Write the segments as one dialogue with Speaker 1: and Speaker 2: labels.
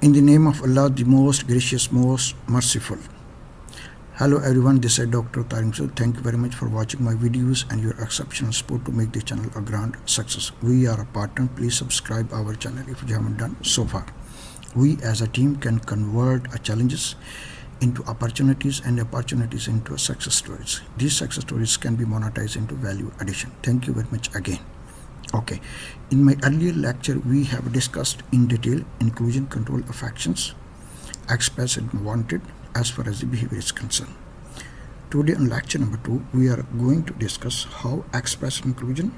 Speaker 1: In the name of Allah, the most gracious, most merciful. Hello everyone, this is Dr.Tariq Masood. Thank you very much for watching my videos and your exceptional support to make this channel a grand success. We are a partner. Please subscribe our channel if you haven't done so far. We as a team can convert challenges into opportunities and opportunities into success stories. These success stories can be monetized into value addition. Thank you very much again. Okay, in my earlier lecture we have discussed in detail inclusion control of actions, expressed and wanted as far as the behavior is concerned. Today on lecture number 2 we are going to discuss how express inclusion,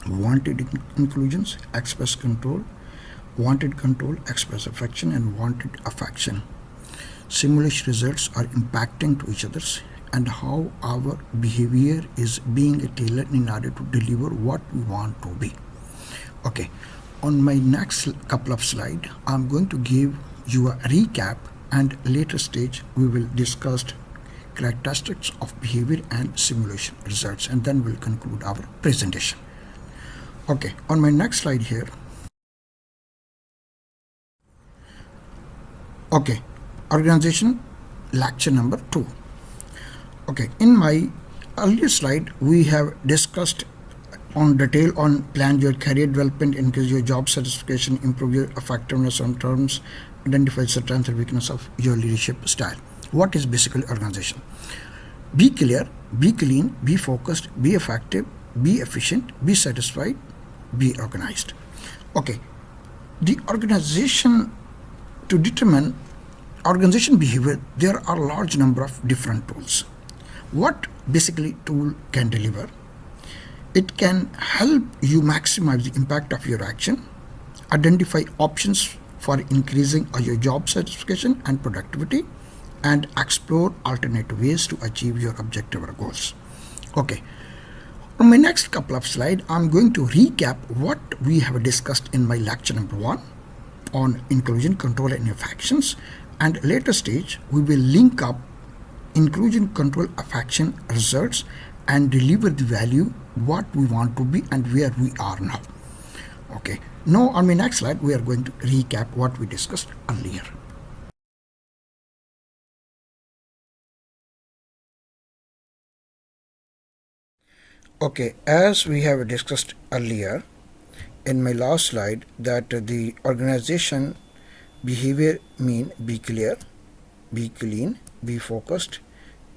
Speaker 1: wanted inclusions, express control, wanted control, express affection and wanted affection simulation results are impacting to each others, and how our behavior is being tailored in order to deliver what we want to be. Okay, on my next couple of slides, I'm going to give you a recap, and later stage we will discuss characteristics of behavior and simulation results, and then we'll conclude our presentation. Okay, on my next slide here. Okay, organization lecture number 2. Okay, in my earlier slide we have discussed on detail on plan your career development, increase your job satisfaction, improve your effectiveness on terms, identify strength and weakness of your leadership style. What is basically organization? Be clear, be clean, be focused, be effective, be efficient, be satisfied, be organized. Okay, the organization, to determine organization behavior, there are a large number of different tools. What basically tool can deliver? It can help you maximize the impact of your action, identify options for increasing your job satisfaction and productivity, and explore alternate ways to achieve your objective or goals. Okay, on my next couple of slides, I'm going to recap what we have discussed in my lecture number 1 on inclusion, control and affections, and later stage we will link up inclusion, control, affection results and deliver the value what we want to be and where we are now. Okay, now on my next slide we are going to recap what we discussed earlier. Okay, as we have discussed earlier in my last slide, that the organization behavior mean be clear, be clean, be focused,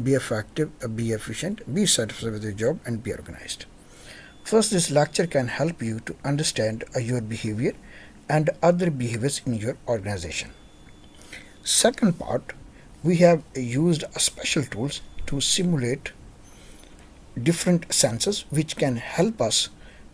Speaker 1: be effective, be efficient, be satisfied with your job and be organized. First, this lecture can help you to understand your behavior and other behaviors in your organization. Second part, we have used special tools to simulate different senses which can help us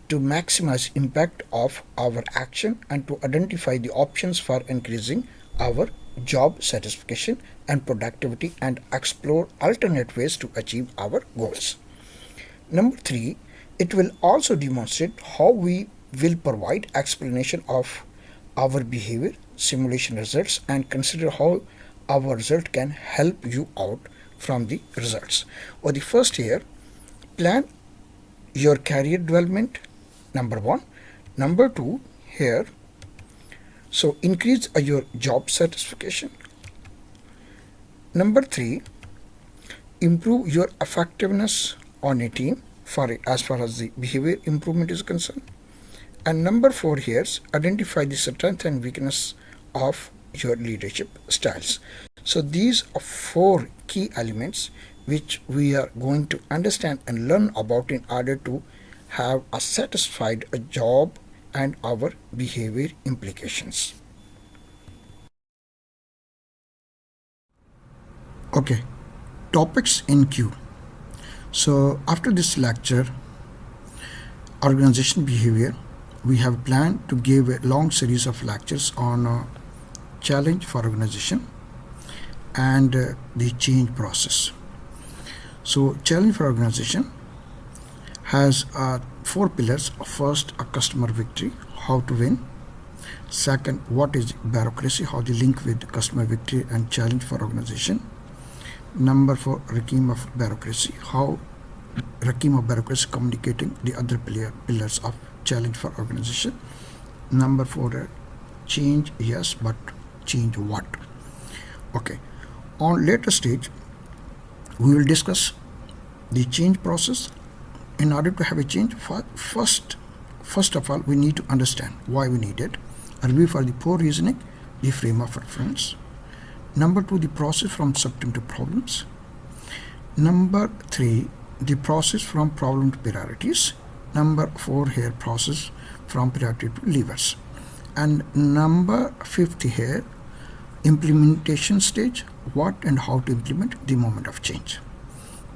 Speaker 1: to maximize impact of our action and to identify the options for increasing our job satisfaction and productivity and explore alternate ways to achieve our goals. Number 3, it will also demonstrate how we will provide explanation of our behavior simulation results and consider how our result can help you out from the results. Or the first here, plan your career development, number 1. Number 2 here, so increase your job satisfaction. Number 3, improve your effectiveness on a team for as far as the behavior improvement is concerned. And number 4 here is identify the strength and weakness of your leadership styles. So these are 4 key elements which we are going to understand and learn about in order to have a satisfied job and our behavior implications. Okay, topics in queue. So after this lecture, organization behavior, we have planned to give a long series of lectures on challenge for organization and the change process. So challenge for organization has 4 pillars. First, a customer victory, how to win. Second, what is bureaucracy, how they link with customer victory and challenge for organization. Number 4, regime of bureaucracy, how regime of bureaucracy communicating the other pillars of challenge for organization. Number 4, change, yes, but change what. Okay, on later stage we will discuss the change process. In order to have a change, first of all we need to understand why we need it. Review for the poor reasoning, the frame of reference. Number 2, the process from symptom to problems. Number 3, the process from problem to priorities. Number 4 here, process from priority to levers. And number 5 here, implementation stage, what and how to implement the moment of change.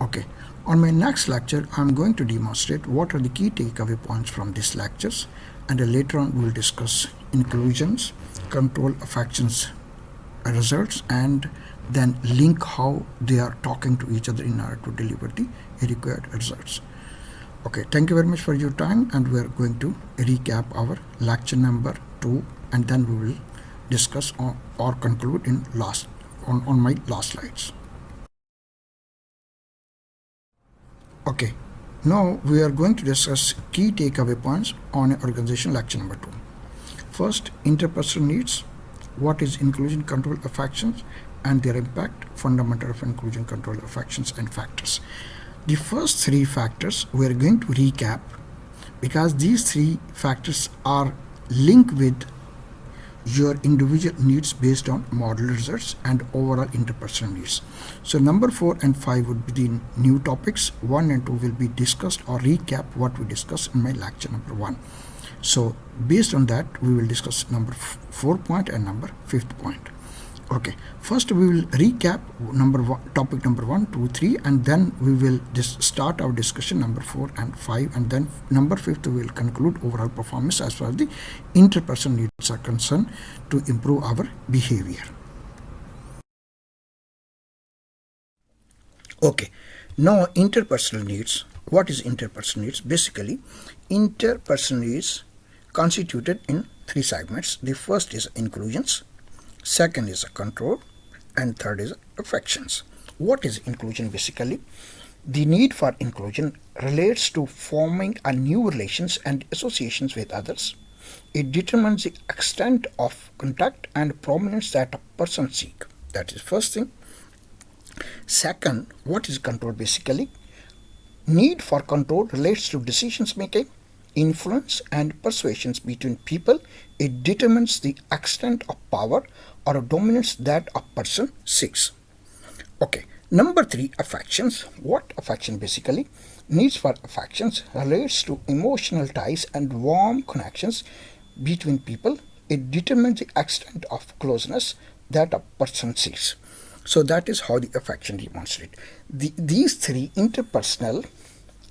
Speaker 1: Okay, on my next lecture I'm going to demonstrate what are the key takeaway points from these lectures, and later on we will discuss inclusions, control of actions results, and then link how they are talking to each other in order to deliver the required results. Okay, thank you very much for your time, and we are going to recap our lecture number 2, and then we will discuss or conclude in on my last slides. Okay, now we are going to discuss key takeaway points on organization lecture number 2. First, interpersonal needs. What is inclusion, control of actions, and their impact, fundamental of inclusion, control of actions, and factors. The first 3 factors we are going to recap because these 3 factors are linked with your individual needs based on model results and overall interpersonal needs. So number 4 and 5 would be the new topics. 1 and 2 will be discussed or recap what we discussed in my lecture number 1. So based on that we will discuss number 4 point and number 5th point. Okay, first we will recap topic number 1, 2, 3, and then we will start our discussion number 4 and 5, and then number 5th we will conclude overall performance as far as the interpersonal needs are concerned to improve our behavior. Okay, now interpersonal needs. What is interpersonal needs? Basically, interpersonal needs constituted in 3 segments. The first is inclusions, second is a control, and third is affections. What is inclusion? Basically, the need for inclusion relates to forming a new relations and associations with others. It determines the extent of contact and prominence that a person seeks. That is first thing. Second, what is control? Basically, need for control relates to decisions making, influence, and persuasions between people. It determines the extent of power or dominance that a person seeks. Okay, number 3, affections. What affection? Basically, needs for affections relates to emotional ties and warm connections between people. It determines the extent of closeness that a person seeks. So that is how the affection demonstrate. These 3 interpersonal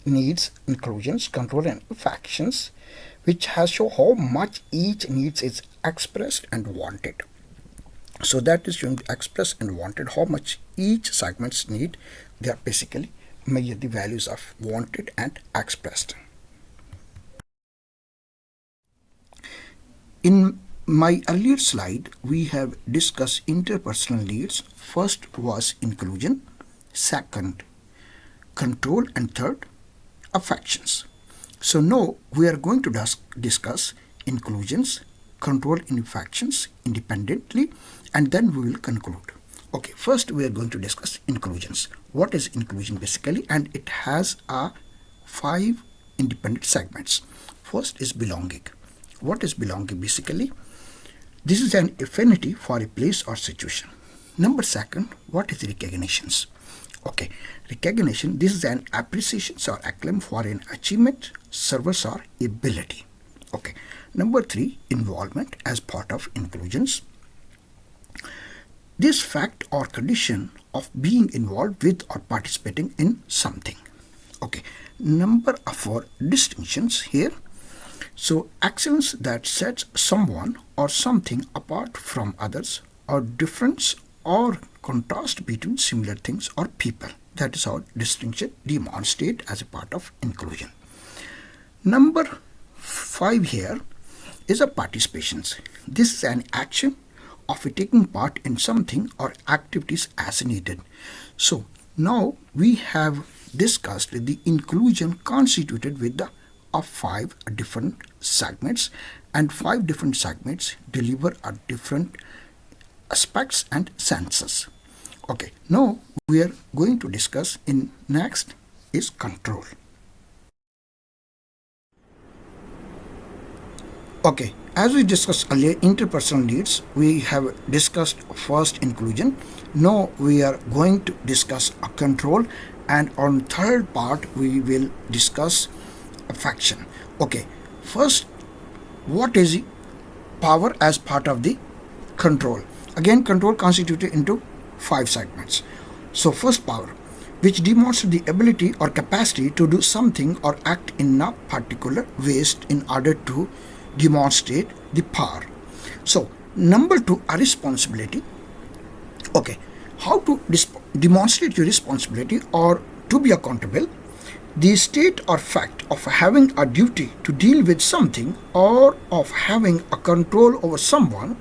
Speaker 1: needs, inclusions, control, and affections, which has shown how much each needs is expressed and wanted. So that is showing expressed and wanted, how much each segments need. They are basically measure the values of wanted and expressed. In my earlier slide, we have discussed interpersonal needs. First was inclusion, second control, and third affections. So now we are going to discuss inclusions, control, and affections independently, and then we will conclude. Okay, first we are going to discuss inclusions. What is inclusion? Basically, and it has 5 independent segments. First is belonging. What is belonging? Basically, this is an affinity for a place or situation. Number 2, what is recognitions? Okay, recognition, this is an appreciation or acclaim for an achievement, service, or ability. Okay, number 3, involvement as part of inclusions. This fact or condition of being involved with or participating in something. Okay, number 4, distinctions here. So excellence that sets someone or something apart from others, or difference or contrast between similar things or people. That is how distinction demonstrate as a part of inclusion. Number 5 here is a participations. This is an action of taking part in something or activities as needed. So now we have discussed the inclusion constituted with the of 5 different segments, and 5 different segments deliver a different aspects and senses. Okay, now we are going to discuss in next is control. Okay, as we discussed earlier, interpersonal needs, we have discussed first inclusion. Now we are going to discuss a control, and on third part we will discuss affection. Okay, first, what is power as part of the control? Again, control constituted into 5 segments. So first, power, which demonstrates the ability or capacity to do something or act in a particular ways in order to demonstrate the power. So number 2, a responsibility. Okay, how to demonstrate your responsibility or to be accountable? The state or fact of having a duty to deal with something or of having a control over someone,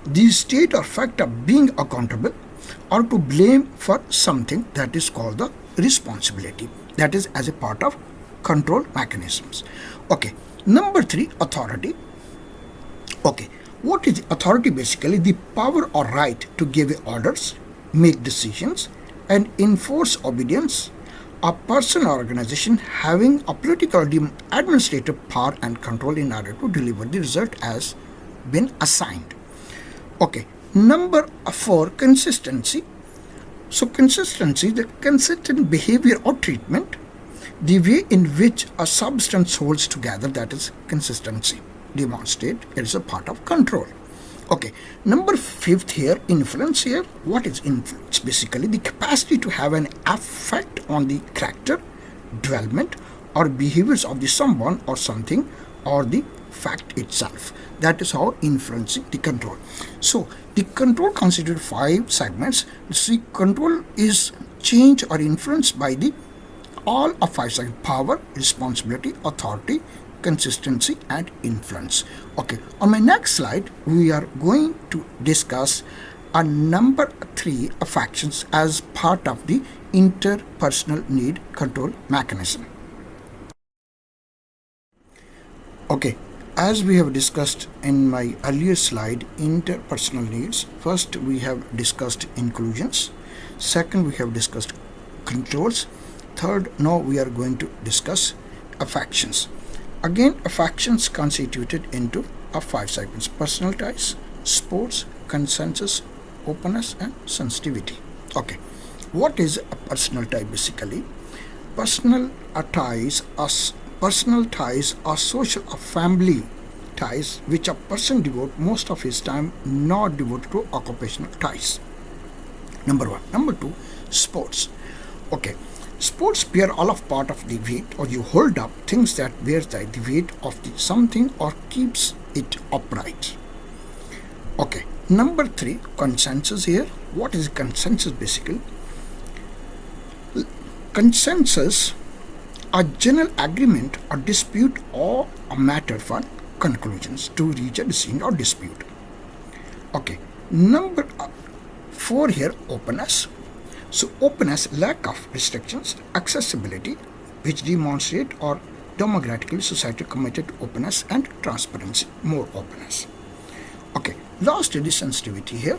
Speaker 1: the state or fact of being accountable or to blame for something, that is called the responsibility. That is as a part of control mechanisms. Okay, number 3, authority. Okay, what is authority? Basically, the power or right to give orders, make decisions, and enforce obedience. A person or organization having a political or administrative power and control in order to deliver the result has been assigned. Okay, number 4, consistency. So consistency, the consistent behavior or treatment, the way in which a substance holds together, that is consistency. Demonstrate it is a part of control. Okay, number 5 here, influence. Here, what is influence? Basically, the capacity to have an effect on the character, development, or behaviors of the someone or something or the fact itself. That is how influencing the control. So the control constitutes 5 segments. See, control is changed or influenced by the all of 5 segments: power, responsibility, authority, consistency, and influence. Okay, on my next slide we are going to discuss a number 3 affections as part of the interpersonal need control mechanism. Okay, as we have discussed in my earlier slide, interpersonal needs, first we have discussed inclusions, second we have discussed controls, third now we are going to discuss affections. Again, affections constituted into 5 segments: personal ties, sports, consensus, openness, and sensitivity. Okay, what is a personal tie? Basically, personal ties are social or family ties which a person devote most of his time not devoted to occupational ties. Number 1. Number 2, sports. Okay, sports bear all of part of the weight, or you hold up things that bear the weight of the something or keeps it upright. Okay, number 3, consensus. Here, what is consensus? Basically, consensus, a general agreement or dispute or a matter for conclusions to reach a decision or dispute. Okay, number 4 here, openness. So openness, lack of restrictions, accessibility, which demonstrate or democratically society committed to openness and transparency, more openness. Okay, last is sensitivity. Here,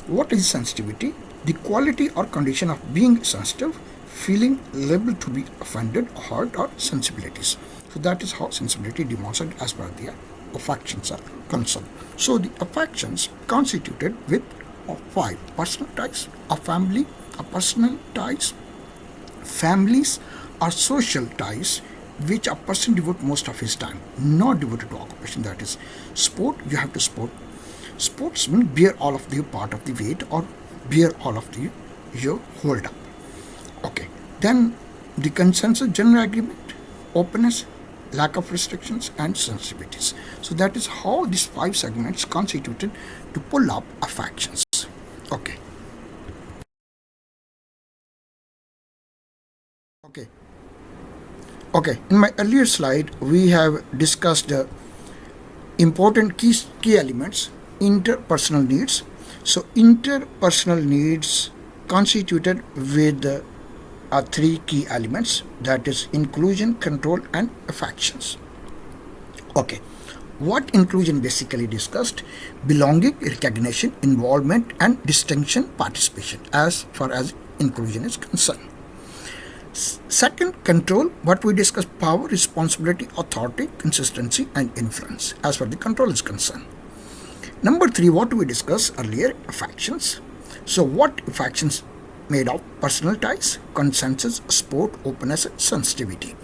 Speaker 1: what is sensitivity? The quality or condition of being sensitive, feeling liable to be offended, hurt, or sensibilities. So that is how sensibility demonstrated as per the affections are concerned. So the affections constituted with 5: personal ties, a family, a personal ties, families are social ties which a person devote most of his time, not devoted to occupation. That is sport. You have to sport. Sportsmen bear all of the part of the weight or bear all of the your hold up. Okay, then the consensus, general agreement, openness, lack of restrictions, and sensitivities. So that is how these 5 segments constituted to pull up affections. Okay. Okay, in my earlier slide we have discussed important key elements, interpersonal needs. So interpersonal needs constituted with 3 key elements, that is inclusion, control, and affections. Okay, what inclusion basically discussed: belonging, recognition, involvement, and distinction, participation, as far as inclusion is concerned. Second, control, what we discussed: power, responsibility, authority, consistency, and influence, as far as the control is concerned. Number 3, what we discussed earlier: affections. So what affections made of? Personal ties, consensus, sport, openness, and sensitivity.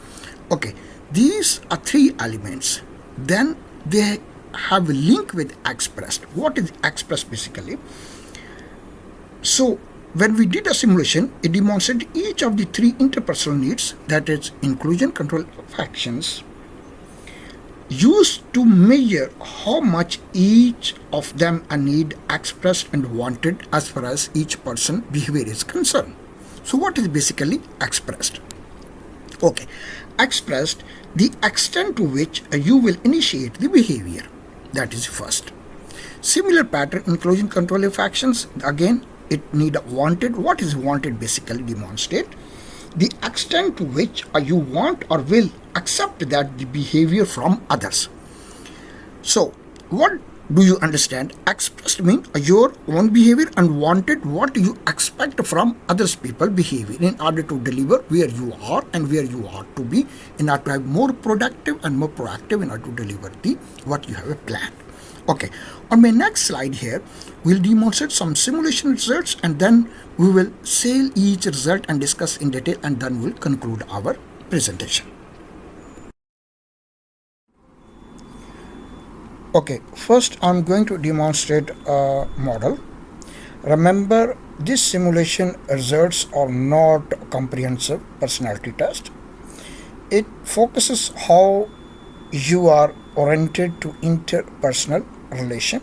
Speaker 1: Okay, these are 3 elements. Then they have a link with expressed. What is expressed basically? So when we did a simulation, it demonstrated each of the 3 interpersonal needs, that is inclusion, control, affections, used to measure how much each of them a need expressed and wanted as far as each person behavior is concerned. So what is basically expressed? Okay, expressed, the extent to which you will initiate the behavior, that is first. Similar pattern, inclusion, control, affections, again it need wanted. What is wanted basically demonstrate the extent to which you want or will accept that the behavior from others. So what do you understand? Expressed means your own behavior, and wanted what you expect from others people behavior in order to deliver where you are and where you are to be, in order to have more productive and more proactive in order to deliver the what you have planned. Okay, on my next slide here, we'll demonstrate some simulation results, and then we will say each result and discuss in detail, and then we'll conclude our presentation. Okay, first I'm going to demonstrate a model. Remember, this simulation results are not comprehensive personality test. It focuses how you are oriented to interpersonal relation.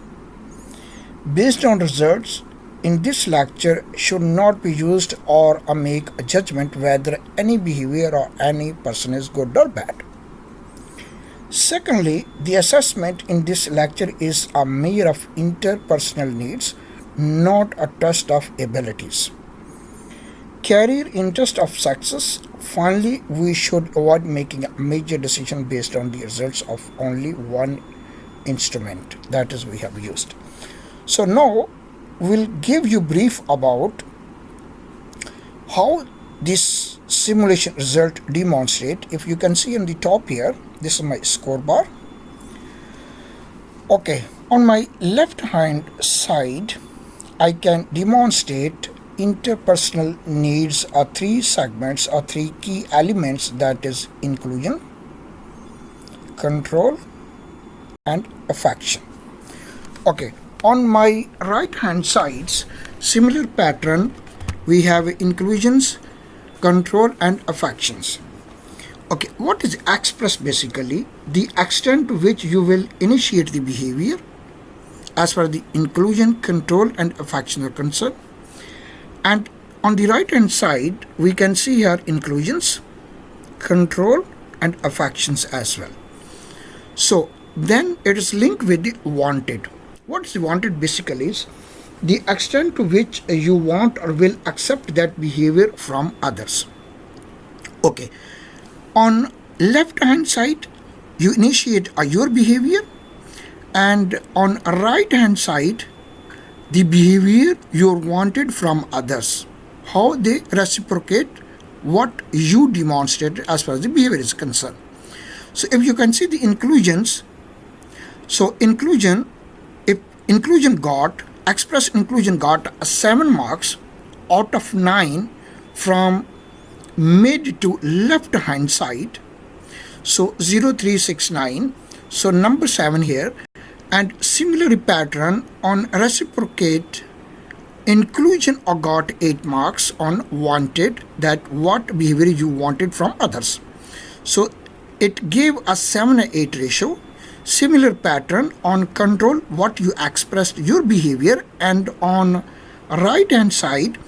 Speaker 1: Based on results in this lecture should not be used or make a judgment whether any behavior or any person is good or bad. Secondly, the assessment in this lecture is a measure of interpersonal needs, not a test of abilities. Career interest of success. Finally, we should avoid making a major decision based on the results of only one instrument, that is we have used. So now we'll give you brief about how this simulation result demonstrate. If you can see on the top here, this is my score bar. Okay, on my left hand side I can demonstrate interpersonal needs are 3 segments or 3 key elements, that is inclusion, control, and affection. Okay, on my right hand sides, similar pattern, we have inclusions, control, and affections. Okay, what is expressed basically? The extent to which you will initiate the behavior as far as the inclusion, control, and affection are concerned. And on the right hand side, we can see here inclusions, control, and affections as well. So then it is linked with the wanted. What is wanted basically is the extent to which you want or will accept that behavior from others. Okay, on left hand side you initiate your behavior, and on right hand side the behavior you wanted from others, how they reciprocate what you demonstrated as far as the behavior is concerned. So if you can see the inclusions, so inclusion, if inclusion got, express inclusion got 7 marks out of 9 from mid to left hand side, so 0369, so number 7 here. And similar pattern on reciprocate inclusion got 8 marks on wanted, that what behavior you wanted from others, so it gave a 7-8 ratio. Similar pattern on control, what you expressed your behavior, and on right hand side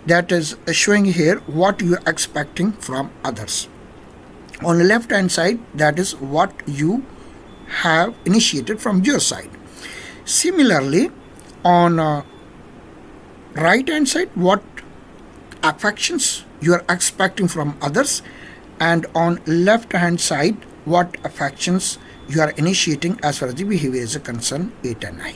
Speaker 1: that is showing here what you are expecting from others. On the left hand side, that is what you have initiated from your side. Similarly, on right hand side, what affections you are expecting from others, and on left hand side what affections you are initiating as far as the behavior is concerned, 8 and 9.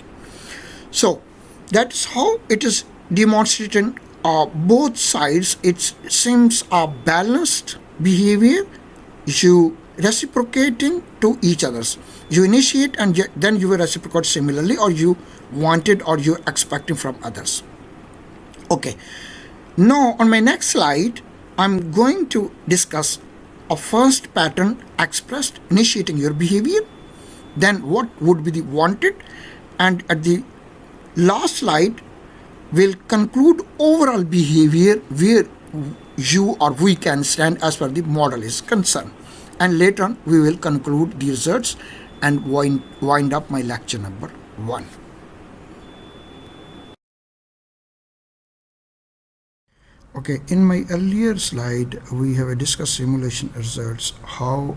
Speaker 1: So that's how it is demonstrating both sides. It seems a balanced behavior. You reciprocating to each others. You initiate and then you will reciprocate similarly, or you wanted or you expecting from others. Okay. Now on my next slide, I'm going to discuss a first pattern expressed initiating your behavior, then what would be the wanted, and at the last slide will conclude overall behavior where you or we can stand as far as the model is concerned. And later on we will conclude the results and wind up my lecture number 1. Okay, in my earlier slide we have discussed simulation results, how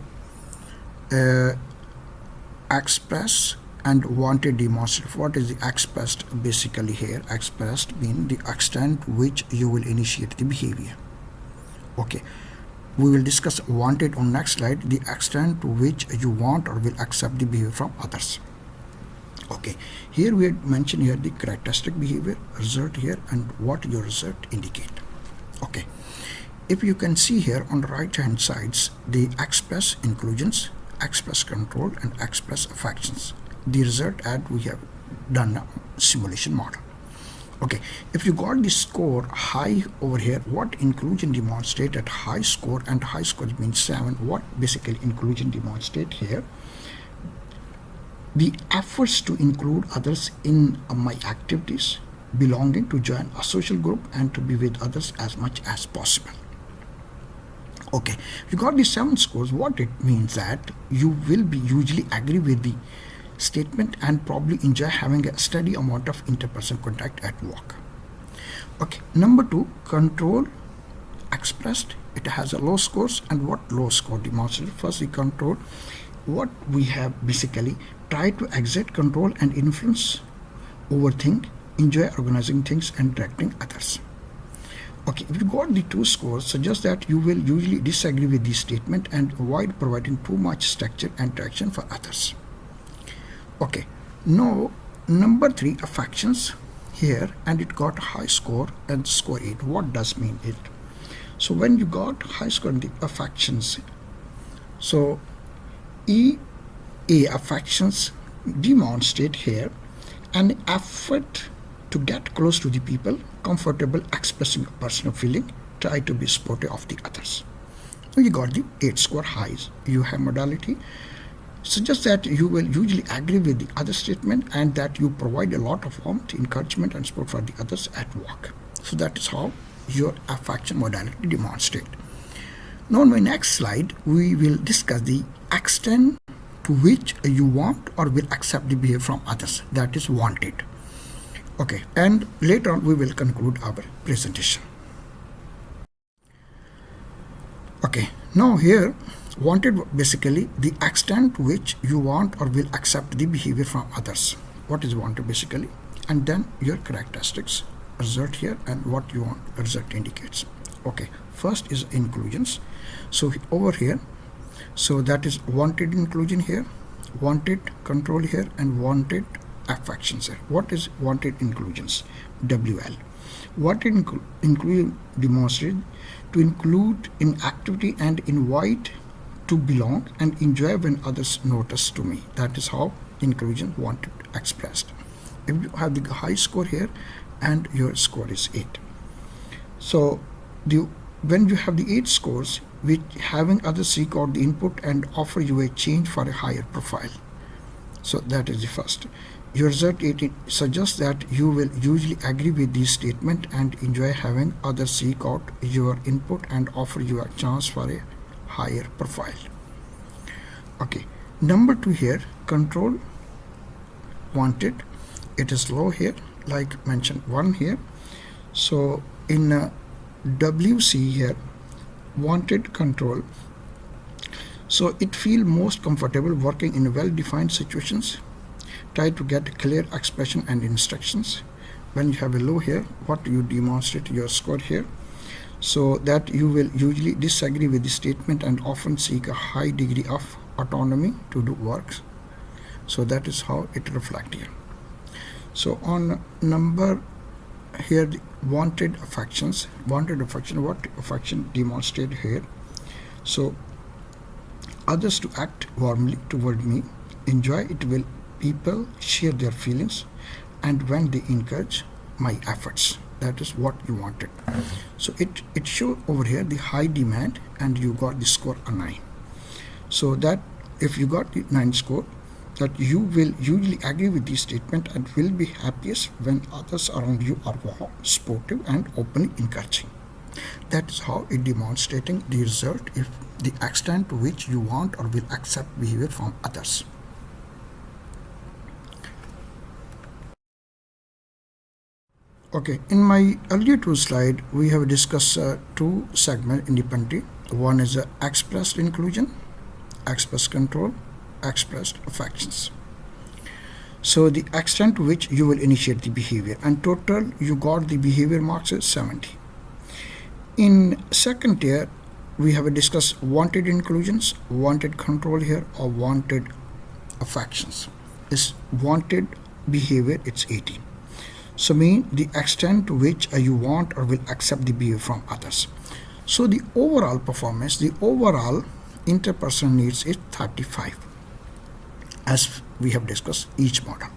Speaker 1: express and wanted demonstrative. What is the expressed? Basically here expressed mean the extent to which you will initiate the behavior. Okay, we will discuss wanted on next slide, the extent to which you want or will accept the behavior from others. Okay, here we had mentioned here the characteristic behavior result here and what your result indicate. Okay, if you can see here on the right hand sides, the express inclusions, express control and express affections. The result at we have done a simulation model. Okay, if you got the score high over here, what inclusion demonstrate at high score, and high score means 7. What basically inclusion demonstrate here? The efforts to include others in my activities, belonging to join a social group and to be with others as much as possible. Okay, if you got the 7 scores, what it means that you will be usually agree with the statement and probably enjoy having a steady amount of interpersonal contact at work. Okay, number 2, control expressed, it has a low scores. And what low score demonstrated? First, the control, what we have basically try to exert control and influence over things, enjoy organizing things and directing others. Okay, if you got the 2 scores, suggests that you will usually disagree with the statement and avoid providing too much structure and direction for others. Okay, now number 3, affections here, and it got high score and score 8. What does mean it? So when you got high score in the affections, so EA affections demonstrate here an effort to get close to the people, comfortable expressing a personal feeling, try to be supportive of the others. So you got the 8 score highs. You have modality suggests that you will usually agree with the other statement and that you provide a lot of warmth, encouragement and support for the others at work. So that is how your affection modality demonstrate. Now on my next slide we will discuss the extent to which you want or will accept the behavior from others, that is wanted. Okay, and later on we will conclude our presentation. Okay, now here wanted basically the extent to which you want or will accept the behavior from others. What is wanted basically, and then your characteristics result here and what you want result indicates. Okay, first is inclusions. So over here, so that is wanted inclusion here, wanted control here and wanted affections here. What is wanted inclusions? WL. What include demonstrate to include in activity and invite to belong and enjoy when others notice to me. That is how inclusion wanted expressed. If you have the high score here and your score is 8, so when you have the 8 scores, with having others seek out the input and offer you a change for a higher profile. So that is the first. Your result 18 suggests that you will usually agree with this statement and enjoy having others seek out your input and offer you a chance for a higher profile. Okay, number 2 here, control wanted, it is low here, like mentioned 1 here. So in WC here, wanted control, so it feel most comfortable working in well-defined situations, try to get clear expression and instructions. When you have a low here, what you demonstrate your score here, so that you will usually disagree with the statement and often seek a high degree of autonomy to do works So that is how it reflects here. So on number here, the wanted affection, what affection demonstrate here? So others to act warmly toward me, enjoy it will people share their feelings, and when they encourage my efforts. That is what you wanted. So it show over here the high demand, and you got the score a 9. So that if you got the 9 score, that you will usually agree with this statement and will be happiest when others around you are warm, supportive, and openly encouraging. That is how it demonstrating the result, if the extent to which you want or will accept behavior from others. Okay, in my earlier 2 slide, we have discussed 2 segments independently. One is expressed inclusion, expressed control, expressed affections. So the extent to which you will initiate the behavior, and total you got the behavior marks is 70. In second tier, we have discussed wanted inclusions, wanted control here, or wanted affections. This wanted behavior, it's 18. So mean the extent to which you want or will accept the behavior from others. So the overall performance, the overall interpersonal needs is 35, as we have discussed each model.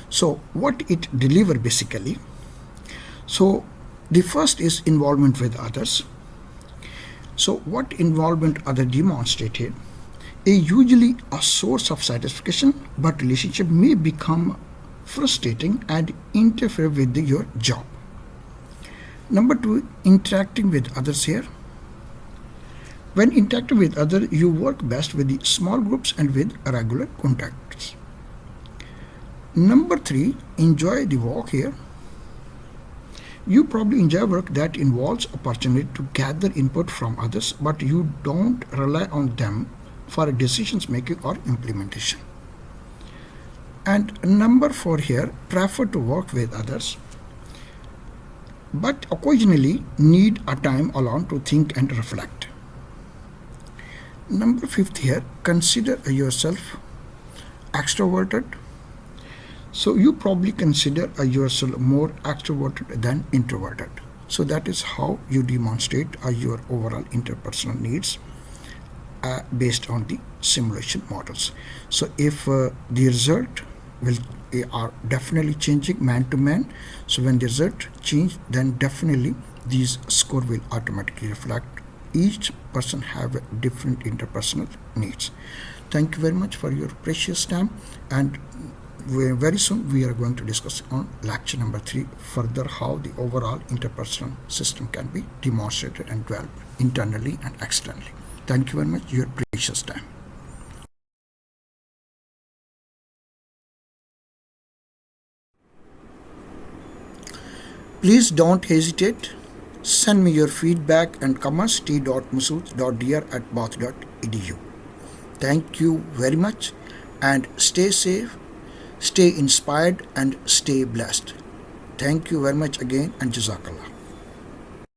Speaker 1: So what it deliver basically? So the first is involvement with others. So what involvement other demonstrated is usually a source of satisfaction, but relationship may become frustrating and interfere with your job. Number 2, interacting with others here. When interacting with others, you work best with the small groups and with regular contacts. Number 3, enjoy the work here. You probably enjoy work that involves opportunity to gather input from others, but you don't rely on them for decisions making or implementation. And number 4 here, prefer to work with others, but occasionally need a time alone to think and reflect. Number 5 here, consider yourself extroverted. So you probably consider yourself more extroverted than introverted. So that is how you demonstrate your overall interpersonal needs based on the simulation models. So if the result are definitely changing man to man, so when the result change, then definitely these score will automatically reflect each person have different interpersonal needs. Thank you very much for your precious time, and very soon we are going to discuss on lecture number 3 further how the overall interpersonal system can be demonstrated and developed internally and externally. Thank you very much for your precious time. Please don't hesitate. Send me your feedback and comments t.masood.dr@bath.edu. Thank you very much, and stay safe, stay inspired, and stay blessed. Thank you very much again, and Jazakallah.